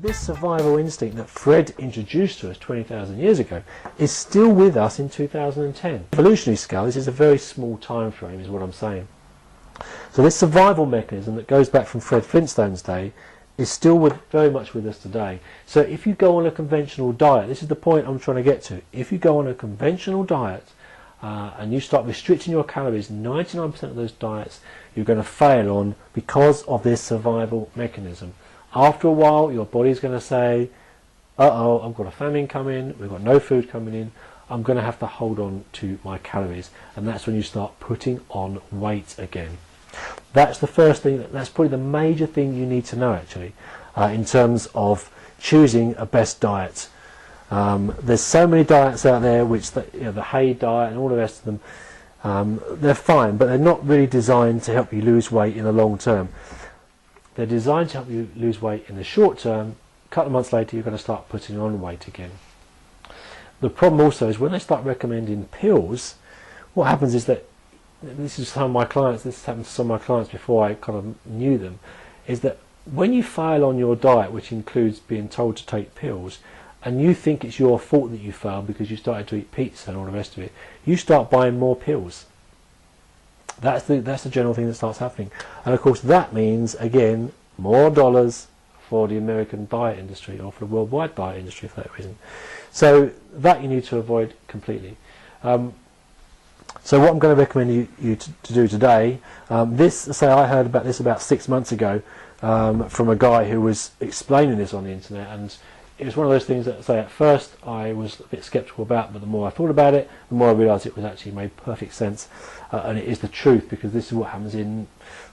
that this survival instinct that Fred introduced to us 20,000 years ago is still with us in 2010. Evolutionary scale, this is a very small time frame, is what I'm saying. So this survival mechanism that goes back from Fred Flintstone's day is still very much with us today. So if you go on a conventional diet, this is the point I'm trying to get to. If you go on a conventional diet and you start restricting your calories, 99% of those diets you're going to fail on because of this survival mechanism. After a while, your body's going to say, uh-oh, I've got a famine coming, we've got no food coming in, I'm going to have to hold on to my calories. And that's when you start putting on weight again. That's the first thing, that's probably the major thing you need to know actually, in terms of choosing a best diet. There's so many diets out there, which the Hay diet and all the rest of them, they're fine, but they're not really designed to help you lose weight in the long term. They're designed to help you lose weight in the short term. A couple of months later you're going to start putting on weight again. The problem also is when they start recommending pills, what happens is that, this is some of my clients, this happened to some of my clients before I kind of knew them, is that when you fail on your diet, which includes being told to take pills, and you think it's your fault that you failed because you started to eat pizza and all the rest of it, you start buying more pills. That's the general thing that starts happening. And of course that means, again, more dollars for the American diet industry or for the worldwide diet industry for that reason. So that you need to avoid completely. So what I'm going to recommend you to do today, I heard about this about 6 months ago from a guy who was explaining this on the internet, and it was one of those things that, say, at first I was a bit sceptical about, but the more I thought about it, the more I realised it was actually made perfect sense, and it is the truth, because this is what happens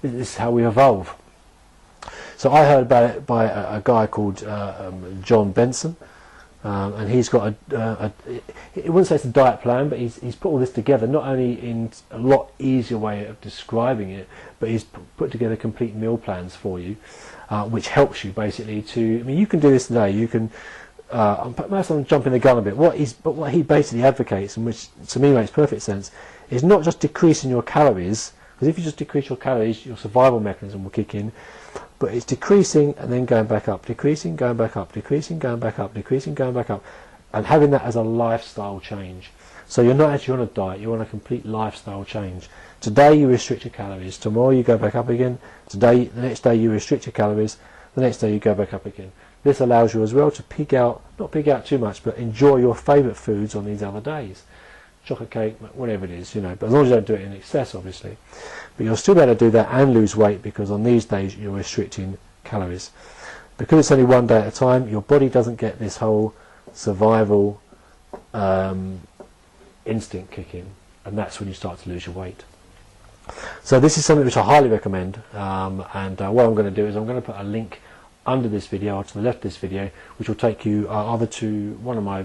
this is how we evolve. So I heard about it by a guy called John Benson, and he's got I wouldn't say it's a diet plan, but he's put all this together, not only in a lot easier way of describing it, but he's put together complete meal plans for you, which helps you basically to, I mean, you can do this today, you can, perhaps I'm jumping the gun a bit, what he basically advocates, and which to me makes perfect sense, is not just decreasing your calories, because if you just decrease your calories, your survival mechanism will kick in, but it's decreasing and then going back up, decreasing, going back up, decreasing, going back up, decreasing, going back up, and having that as a lifestyle change. So you're not actually on a diet, you're on a complete lifestyle change. Today you restrict your calories, tomorrow you go back up again, the next day you restrict your calories, the next day you go back up again. This allows you as well to not pig out too much, but enjoy your favourite foods on these other days. Chocolate cake, whatever it is, but as long as you don't do it in excess, obviously. But you'll still be able to do that and lose weight, because on these days you're restricting calories. Because it's only one day at a time, your body doesn't get this whole survival instinct kick in, and that's when you start to lose your weight. So this is something which I highly recommend, and what I'm going to do is I'm going to put a link under this video or to the left of this video, which will take you either to my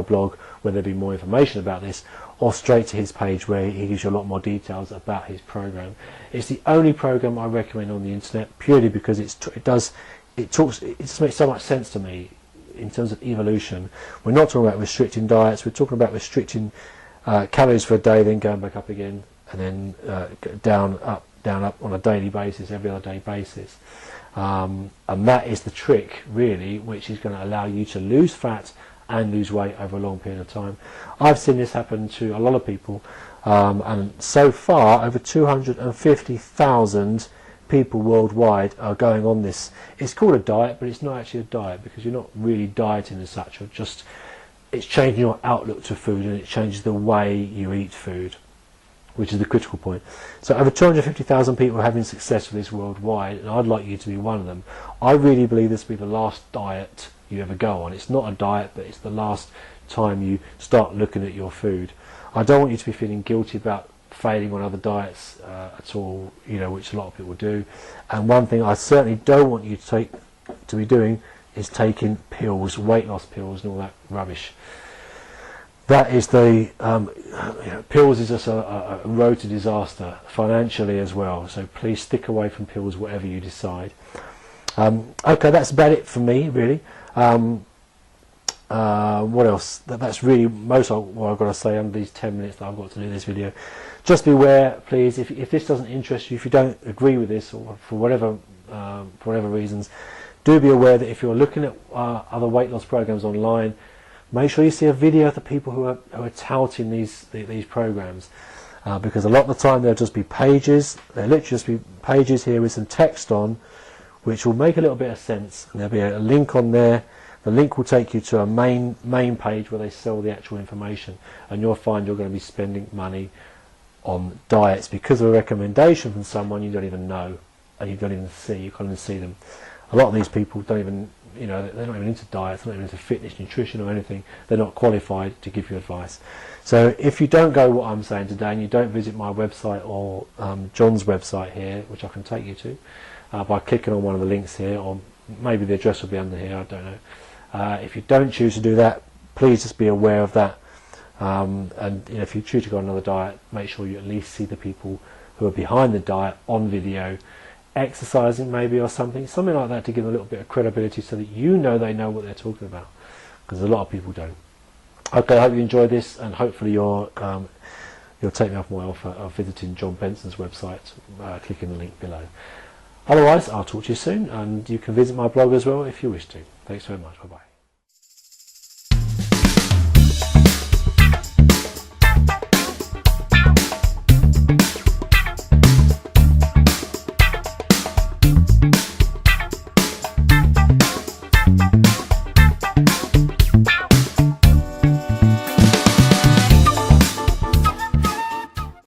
blog where there'll be more information about this, or straight to his page where he gives you a lot more details about his program. It's the only program I recommend on the internet, purely because it just makes so much sense to me in terms of evolution. We're not talking about restricting diets, we're talking about restricting calories for a day, then going back up again, and then down up on a daily basis, every other day basis. And that is the trick, really, which is going to allow you to lose fat and lose weight over a long period of time. I've seen this happen to a lot of people, and so far over 250,000 people worldwide are going on this. It's called a diet, but it's not actually a diet, because you're not really dieting as such, it's changing your outlook to food, and it changes the way you eat food, which is the critical point. So over 250,000 people are having success with this worldwide, and I'd like you to be one of them. I really believe this will be the last diet you ever go on. It's not a diet, but it's the last time you start looking at your food. I don't want you to be feeling guilty about failing on other diets at all, which a lot of people do. And one thing I certainly don't want you to be doing is taking pills, weight loss pills and all that rubbish. That is pills is just a road to disaster, financially as well. So please stick away from pills, whatever you decide. Okay, that's about it for me, really. What else? That's really most of what I've got to say under these 10 minutes that I've got to do this video. Just beware, please, if this doesn't interest you, if you don't agree with this, or for whatever reasons, Do be aware that if you're looking at other weight loss programs online, make sure you see a video of the people who are touting these programs, because a lot of the time they'll just be pages. They'll literally just be pages here with some text on, which will make a little bit of sense, and there'll be a link on there. The link will take you to a main page where they sell the actual information, and you'll find you're going to be spending money on diets because of a recommendation from someone you don't even know, and you don't even see. You can't even see them. A lot of these people don't even, they're not even into diets, they're not even into fitness, nutrition or anything. They're not qualified to give you advice. So if you don't go what I'm saying today, and you don't visit my website or John's website here, which I can take you to by clicking on one of the links here, or maybe the address will be under here, I don't know. If you don't choose to do that, please just be aware of that. And if you choose to go on another diet, make sure you at least see the people who are behind the diet on video, exercising maybe, or something like that, to give a little bit of credibility so that you know they know what they're talking about, because a lot of people don't. Okay, I hope you enjoyed this, and hopefully you'll take me off my offer of visiting John Benson's website, clicking the link below. Otherwise, I'll talk to you soon, and you can visit my blog as well if you wish to. Thanks very much. Bye bye.